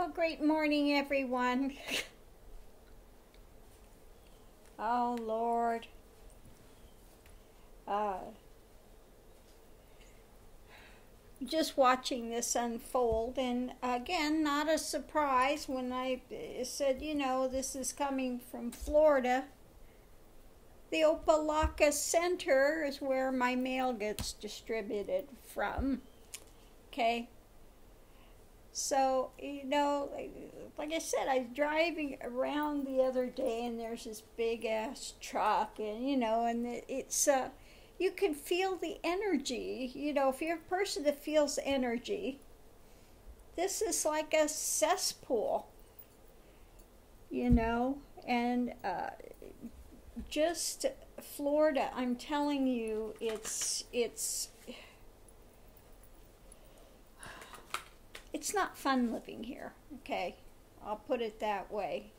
Well, great morning, everyone. Oh, Lord. Just watching this unfold, and again, not a surprise when I said, this is coming from Florida. The Opelika Center is where my mail gets distributed from. Okay? So, like I said, I was driving around the other day and there's this big ass truck, and it's you can feel the energy. If you're a person that feels energy, this is like a cesspool, and just Florida, I'm telling you, it's not fun living here, okay? I'll put it that way.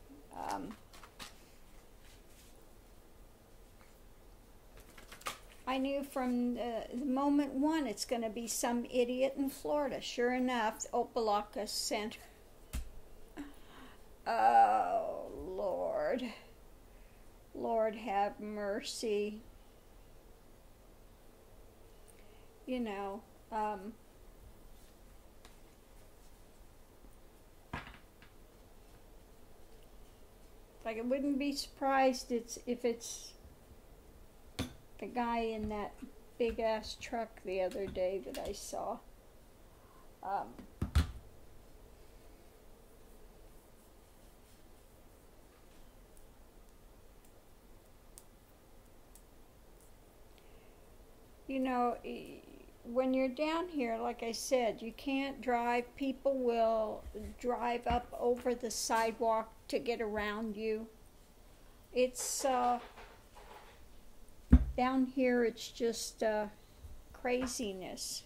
I knew from the moment one it's going to be some idiot in Florida. Sure enough, the Opelika Center. Oh, Lord. Lord have mercy. Like, I wouldn't be surprised if it's the guy in that big ass truck the other day that I saw. When you're down here, like I said, you can't drive. People will drive up over the sidewalk to get around you. It's down here, it's just craziness.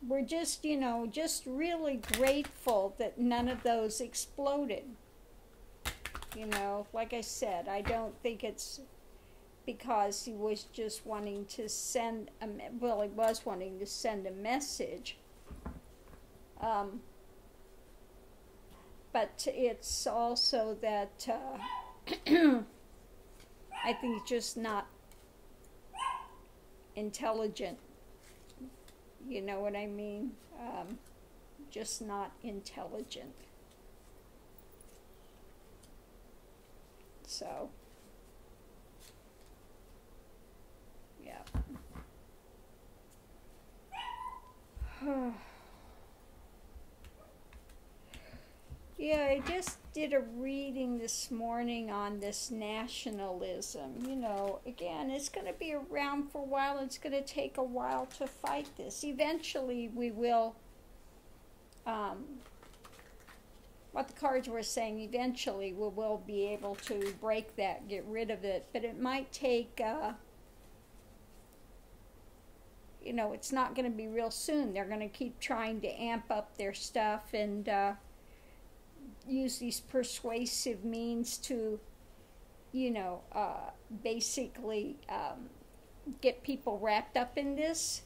We're just, just really grateful that none of those exploded. Like I said, I don't think it's because he was just wanting to send he was wanting to send a message. But it's also that I think he's just not intelligent. You know what I mean? Just not intelligent. So, yeah. Yeah, I just did a reading this morning on this nationalism. Again, it's going to be around for a while. It's going to take a while to fight this. Eventually, we will, what the cards were saying, eventually we will be able to break that, get rid of it. But it might take, it's not going to be real soon. They're going to keep trying to amp up their stuff and use these persuasive means to, basically get people wrapped up in this.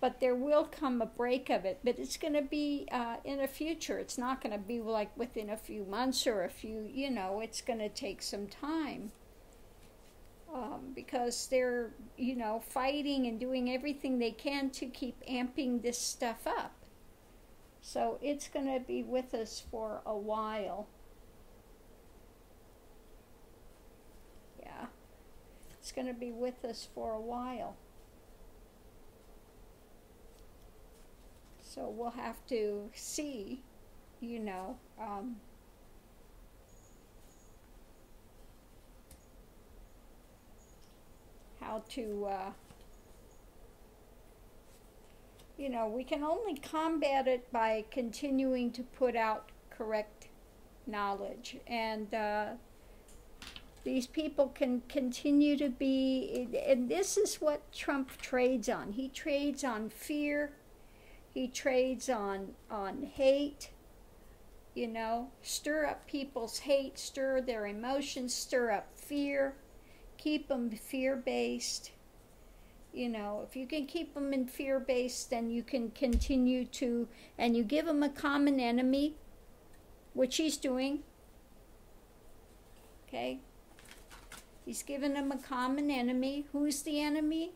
But there will come a break of it, but it's going to be in the future. It's not going to be like within a few months or a few, it's going to take some time. Because they're, fighting and doing everything they can to keep amping this stuff up. So it's going to be with us for a while. Yeah. It's going to be with us for a while. So we'll have to see, how to, we can only combat it by continuing to put out correct knowledge. And these people can continue to be, and this is what Trump trades on. He trades on fear. He trades on hate. Stir up people's hate, stir their emotions, stir up fear, keep them fear-based. If you can keep them in fear-based, then you can continue to, and you give them a common enemy, which he's doing. Okay? He's given them a common enemy. Who's the enemy?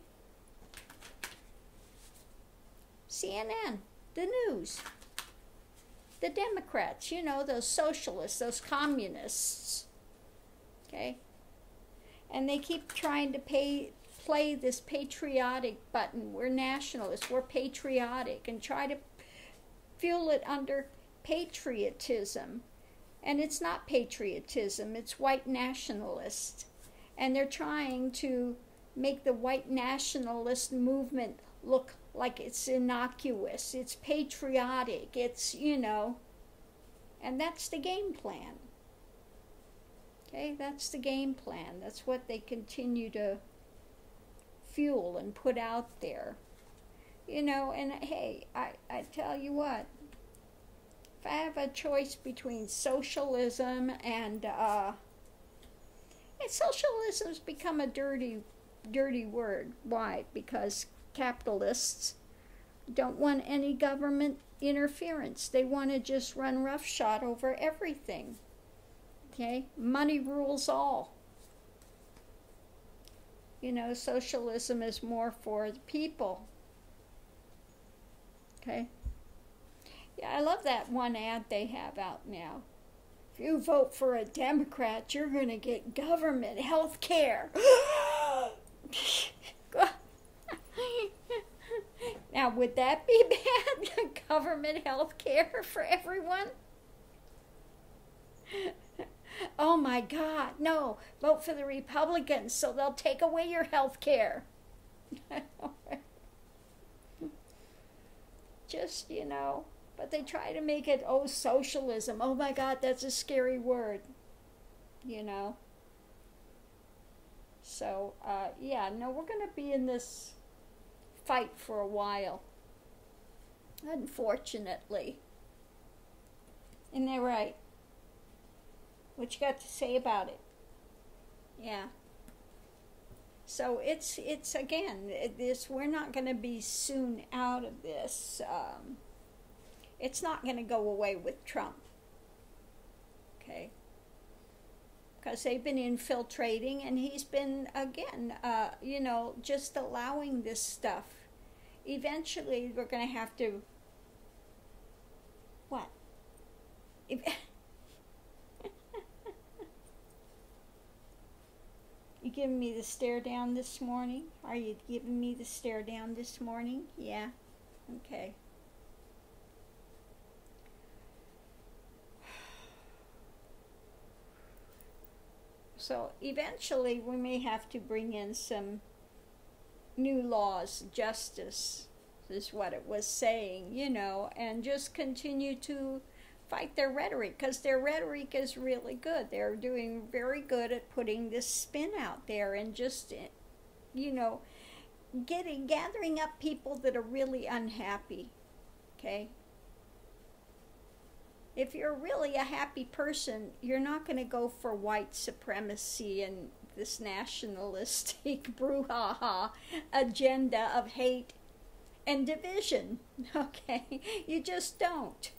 CNN, the news, the Democrats, those socialists, those communists. Okay? And they keep trying to play this patriotic button. We're nationalists, we're patriotic, and try to fuel it under patriotism. And it's not patriotism, it's white nationalists. And they're trying to make the white nationalist movement look like it's innocuous, it's patriotic, it's, and that's the game plan. Okay, that's the game plan. That's what they continue to fuel and put out there. And hey, I tell you what, if I have a choice between socialism and socialism's become a dirty word. Why? Because capitalists don't want any government interference. They want to just run roughshod over everything. Okay? Money rules all. Socialism is more for the people. Okay? Yeah, I love that one ad they have out now. If you vote for a Democrat, you're going to get government health care. Now, would that be bad? Government health care for everyone? Oh my God, no. Vote for the Republicans so they'll take away your health care. Just, but they try to make it, socialism. Oh my God, that's a scary word. So, yeah, no, we're going to be in this fight for a while. Unfortunately. Isn't that right? What you got to say about it? Yeah. So it's again, we're not going to be soon out of this. It's not going to go away with Trump. Okay? Because they've been infiltrating, and he's been, again, just allowing this stuff. Eventually, we're going to have to... What? You giving me the stare down this morning? Are you giving me the stare down this morning? Yeah? Okay. So eventually we may have to bring in some new laws, justice is what it was saying, and just continue to fight their rhetoric, because their rhetoric is really good. They're doing very good at putting this spin out there and just, gathering up people that are really unhappy, okay? If you're really a happy person, you're not going to go for white supremacy and this nationalistic brouhaha agenda of hate and division, okay? You just don't.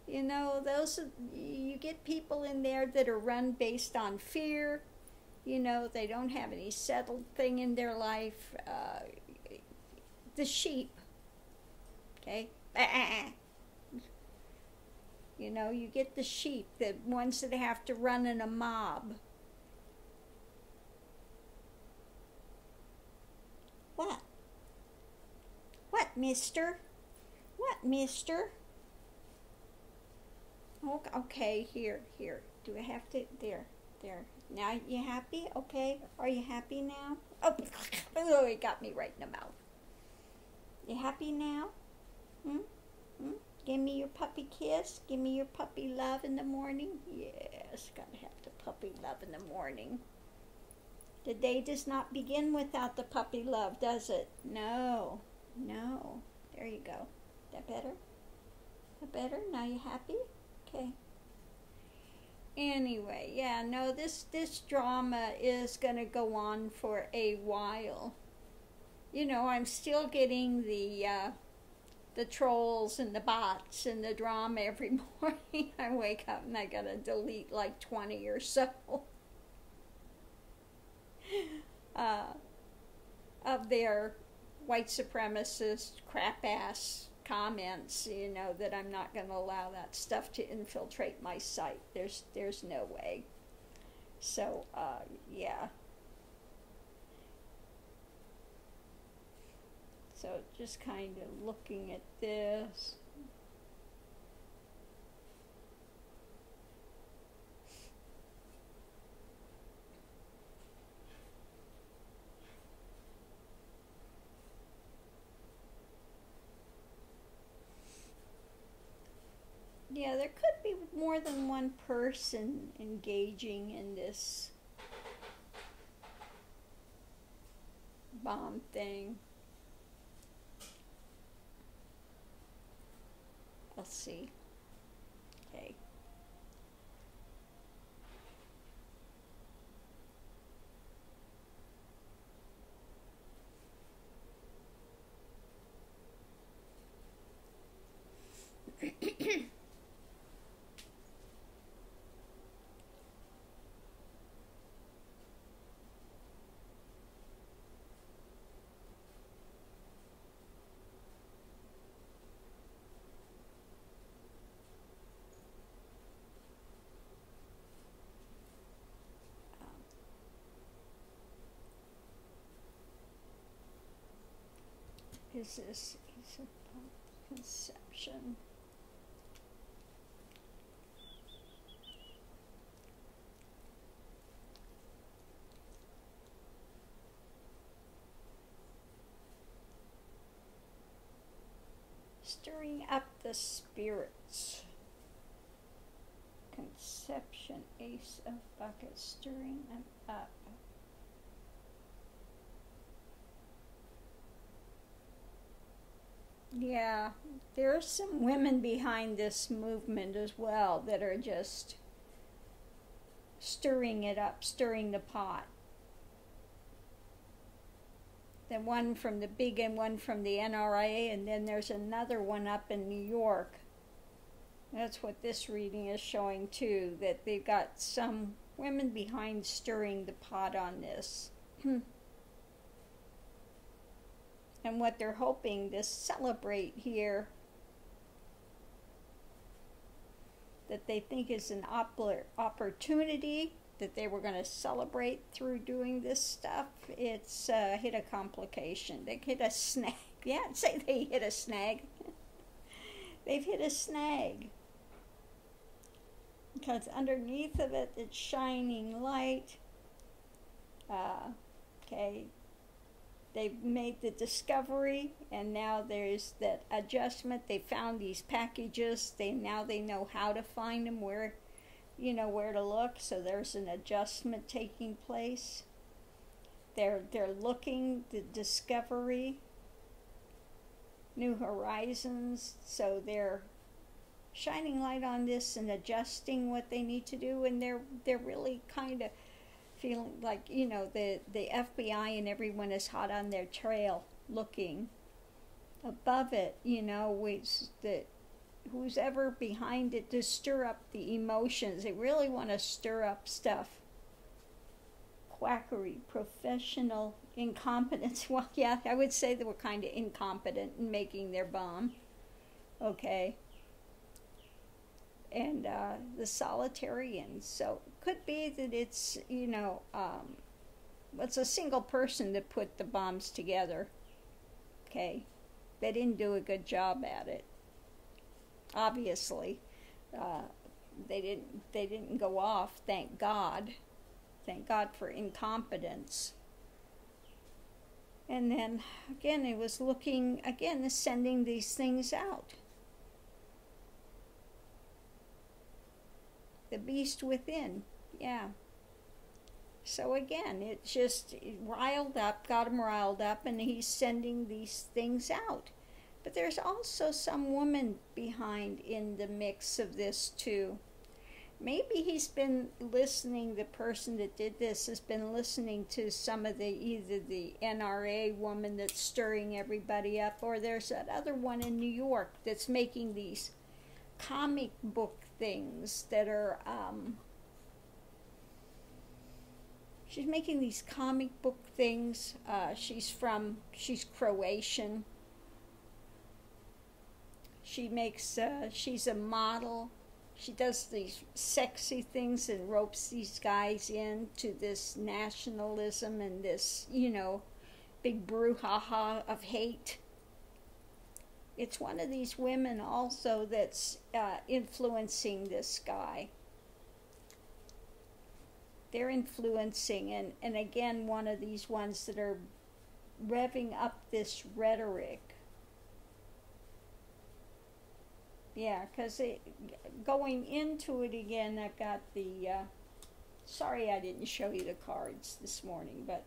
You get people in there that are run based on fear. They don't have any settled thing in their life. The sheep, okay? You get the sheep, the ones that have to run in a mob. What? What, mister? What, mister? Okay, here. Do I have to? There. Now, you happy? Okay. Are you happy now? Oh, it got me right in the mouth. You happy now? Give me your puppy kiss. Give me your puppy love in the morning. Yes, gotta have the puppy love in the morning. The day does not begin without the puppy love, does it? No. There you go. That better? Now you happy? Okay. Anyway, yeah, no, this drama is gonna go on for a while. You know, I'm still getting the trolls and the bots and the drama every morning. I wake up and I gotta delete like 20 or so uh, of their white supremacist crap ass comments, you know, that I'm not going to allow that stuff to infiltrate my site. There's no way. So yeah. So just kind of looking at this. Yeah, there could be more than one person engaging in this bomb thing. Let's see. Okay. Is this a conception? Stirring up the spirits. Conception, ace of buckets, stirring them up. Yeah, there are some women behind this movement as well that are just stirring it up, stirring the pot. The one from the big and one from the NRA, and then there's another one up in New York. That's what this reading is showing too, that they've got some women behind stirring the pot on this. And what they're hoping to celebrate here, that they think is an opportunity that they were going to celebrate through doing this stuff, it's hit a complication. They hit a snag. Yeah, I'd say they hit a snag. They've hit a snag. Because underneath of it, it's shining light. Okay. They've made the discovery, and now there's that adjustment. They found these packages. Now they know how to find them, where to look. So there's an adjustment taking place. They're looking the discovery, new horizons. So they're shining light on this and adjusting what they need to do, and they're really kind of feeling like, the FBI and everyone is hot on their trail looking above it, who's ever behind it to stir up the emotions. They really want to stir up stuff. Quackery, professional incompetence. Well, yeah, I would say they were kind of incompetent in making their bomb. Okay. And the solitarians. So could be that it's, it's a single person that put the bombs together. Okay. They didn't do a good job at it. Obviously. They didn't go off, thank God. Thank God for incompetence. And then, again, it was looking, again, sending these things out. The beast within, yeah. So again, it just riled up, got him riled up, and he's sending these things out. But there's also some woman behind in the mix of this too. Maybe he's been listening, the person that did this has been listening to some of either the NRA woman that's stirring everybody up, or there's that other one in New York that's making these comic book things that are, she's making these comic book things. She's Croatian. She's a model. She does these sexy things and ropes these guys into this nationalism and this, big brouhaha of hate. It's one of these women also that's influencing this guy. They're influencing, and again, one of these ones that are revving up this rhetoric. Yeah, because going into it again, I've got the, sorry I didn't show you the cards this morning, but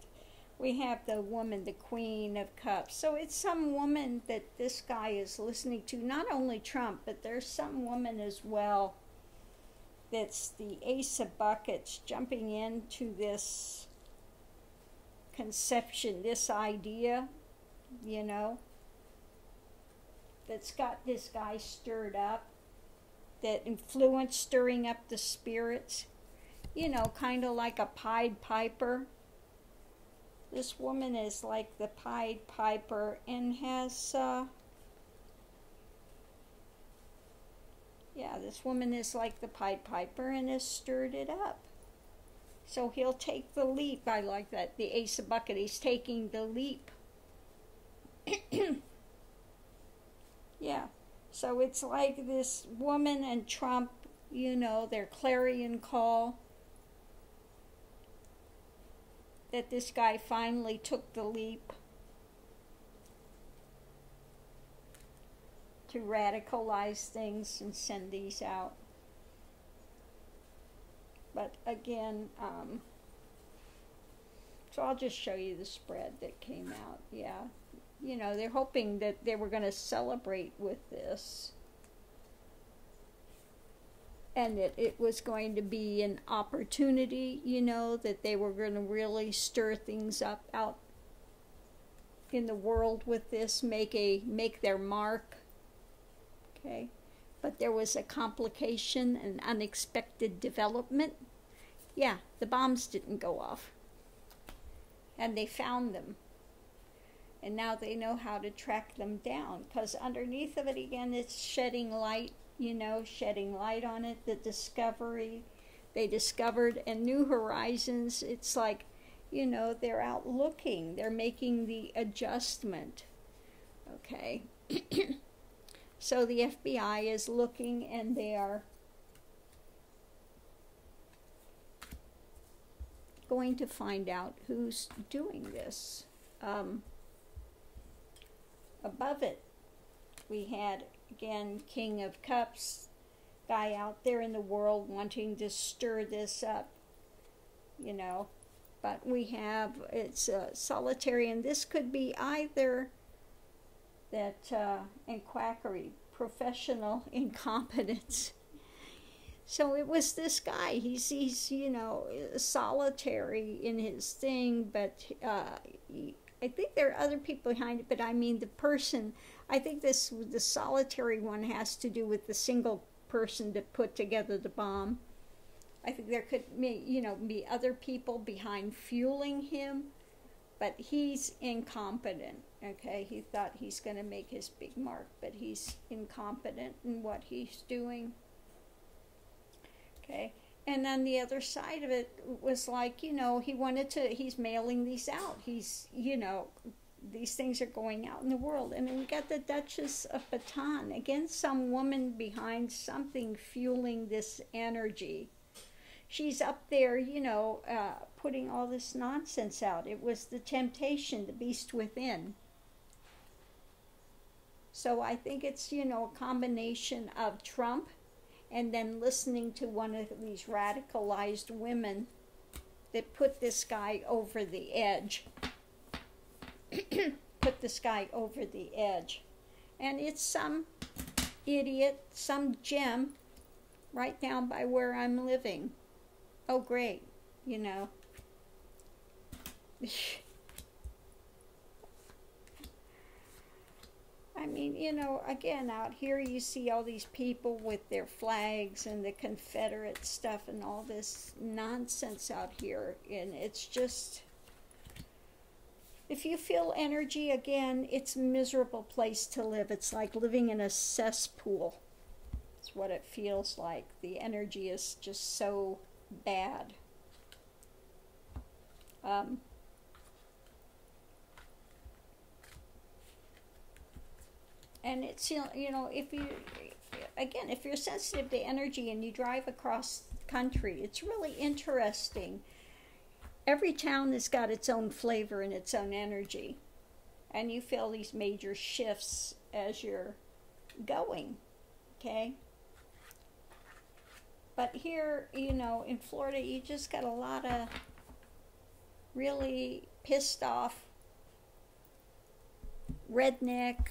we have the woman, the Queen of Cups. So it's some woman that this guy is listening to, not only Trump, but there's some woman as well that's the Ace of Buckets jumping into this conception, this idea, that's got this guy stirred up, that influence stirring up the spirits, kind of like a Pied Piper. This woman is like the Pied Piper and has, this woman is like the Pied Piper and has stirred it up. So he'll take the leap. I like that. The Ace of Bucket, he's taking the leap. Yeah, so it's like this woman and Trump, their clarion call, that this guy finally took the leap to radicalize things and send these out. But again, so I'll just show you the spread that came out, yeah. They're hoping that they were going to celebrate with this and that it was going to be an opportunity, that they were going to really stir things up out in the world with this, make their mark, okay? But there was a complication, an unexpected development. Yeah, the bombs didn't go off, and they found them. And now they know how to track them down, because underneath of it, again, it's shedding light, shedding light on it, the discovery. They discovered and New Horizons. It's like, they're out looking. They're making the adjustment, okay? So the FBI is looking, and they are going to find out who's doing this. Above it, we had, again, King of Cups, guy out there in the world wanting to stir this up, But we have, it's solitary, and this could be either that, and quackery, professional incompetence. So it was this guy. He's solitary in his thing, but I think there are other people behind it, but I mean the person, I think the solitary one has to do with the single person that put together the bomb. I think there could be other people behind fueling him, but he's incompetent, okay? He thought he's going to make his big mark, but he's incompetent in what he's doing, okay? And on the other side of it was like, he's mailing these out. He's, these things are going out in the world. And then we got the Duchess of Baton. Again, some woman behind something fueling this energy. She's up there, putting all this nonsense out. It was the temptation, the beast within. So I think it's, a combination of Trump and then listening to one of these radicalized women that put this guy over the edge. Put this guy over the edge. And it's some idiot, some gem right down by where I'm living. Oh, great, you know. I mean, you know, again, out here you see all these people with their flags and the Confederate stuff and all this nonsense out here. And it's just, if you feel energy, again, it's a miserable place to live. It's like living in a cesspool. It's what it feels like. The energy is just so bad. And it's, you know, if you're sensitive to energy and you drive across country, it's really interesting. Every town has got its own flavor and its own energy. And you feel these major shifts as you're going, okay? But here, you know, in Florida, you just got a lot of really pissed off redneck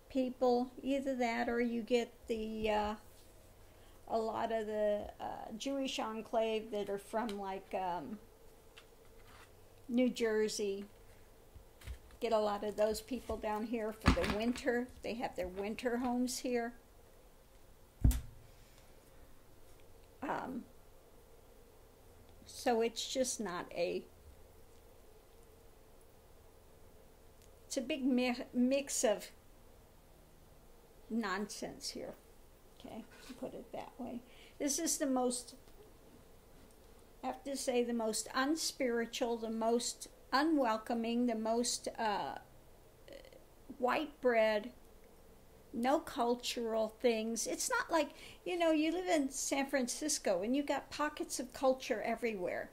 people. Either that, or you get the a lot of the Jewish enclave that are from like New Jersey. Get a lot of those people down here for the winter. They have their winter homes here. So it's just not it's a big mix of nonsense here, okay, to put it that way. This is the most, I have to say, the most unspiritual, the most unwelcoming, the most white bread, no cultural things. It's not like, you know, you live in San Francisco and you got pockets of culture everywhere.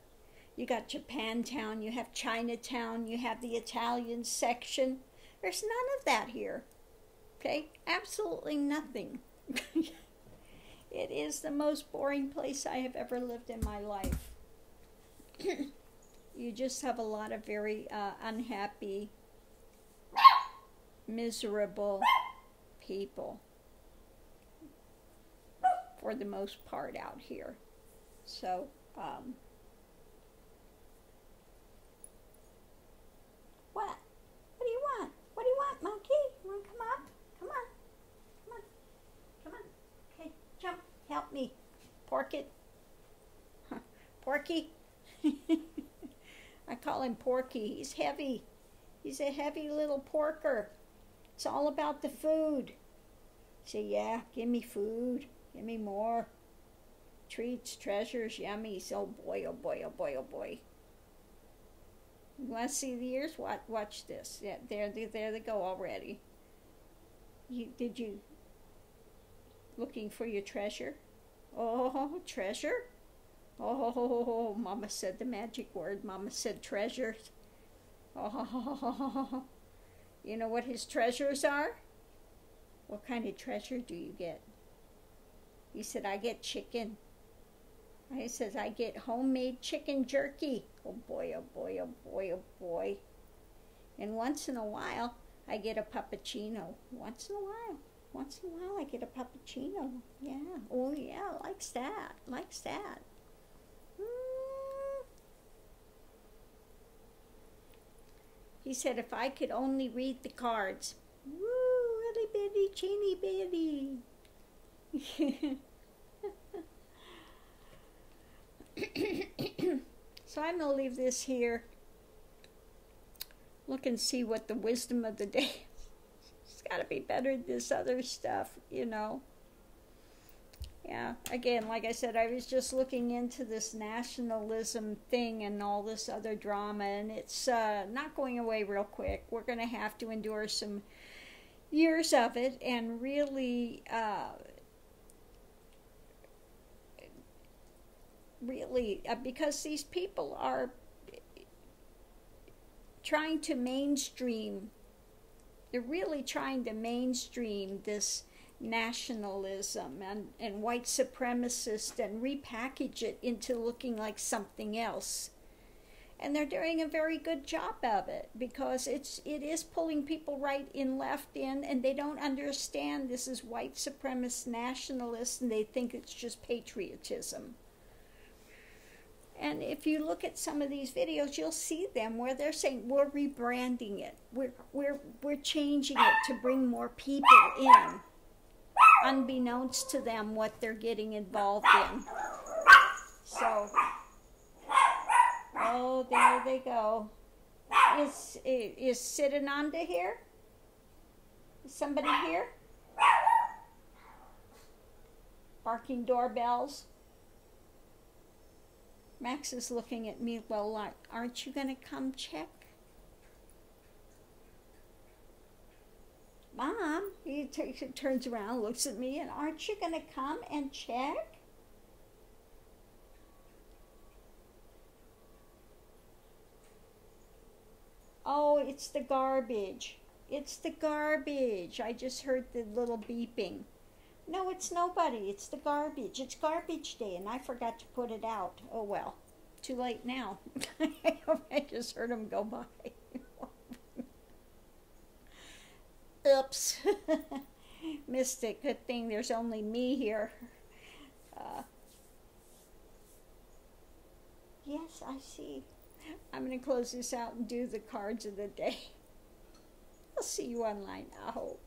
You got Japantown, you have Chinatown, you have the Italian section. There's none of that here. Okay? Absolutely nothing. It is the most boring place I have ever lived in my life. You just have a lot of very unhappy, miserable people for the most part out here. So, what? What do you want? What do you want, monkey? You want to come up? Come on. Come on. Come on. Okay, jump. Help me. Pork it. Porky. I call him Porky. He's heavy. He's a heavy little porker. It's all about the food. Say, yeah, give me food. Give me more. Treats, treasures, yummies. Oh boy, oh boy, oh boy, oh boy. You want to see the ears? Watch this. Yeah, there they go already. Did you looking for your treasure? Oh, treasure? Oh, Mama said the magic word. Mama said treasures. Oh, you know what his treasures are? What kind of treasure do you get? He said, I get chicken. He says, I get homemade chicken jerky. Oh boy, oh boy, oh boy, oh boy. And once in a while, I get a puppuccino. Once in a while, I get a puppuccino. Yeah. Oh yeah, likes that. Likes that. He said, if I could only read the cards. Woo, itty bitty, teeny bitty. So I'm going to leave this here. Look and see what the wisdom of the day is. It's got to be better than this other stuff, you know. Yeah, again, like I said, I was just looking into this nationalism thing and all this other drama, and it's not going away real quick. We're going to have to endure some years of it and really, because these people are trying to mainstream, they're really trying to mainstream this nationalism and white supremacist and repackage it into looking like something else. And they're doing a very good job of it, because it is pulling people right in, left in, and they don't understand this is white supremacist nationalists, and they think it's just patriotism. And if you look at some of these videos, you'll see them where they're saying we're rebranding it, we're changing it to bring more people in, unbeknownst to them what they're getting involved in. So, oh, there they go. Is Siddhananda here? Is somebody here? Barking doorbells. Max is looking at me, well, like, aren't you going to come check? Mom, he turns around, looks at me, and aren't you going to come and check? Oh, it's the garbage. It's the garbage. I just heard the little beeping. No, it's nobody. It's the garbage. It's garbage day, and I forgot to put it out. Oh, well. Too late now. I just heard him go by. Oops. Missed it. Good thing there's only me here. Yes, I see. I'm going to close this out and do the cards of the day. I'll see you online, I hope.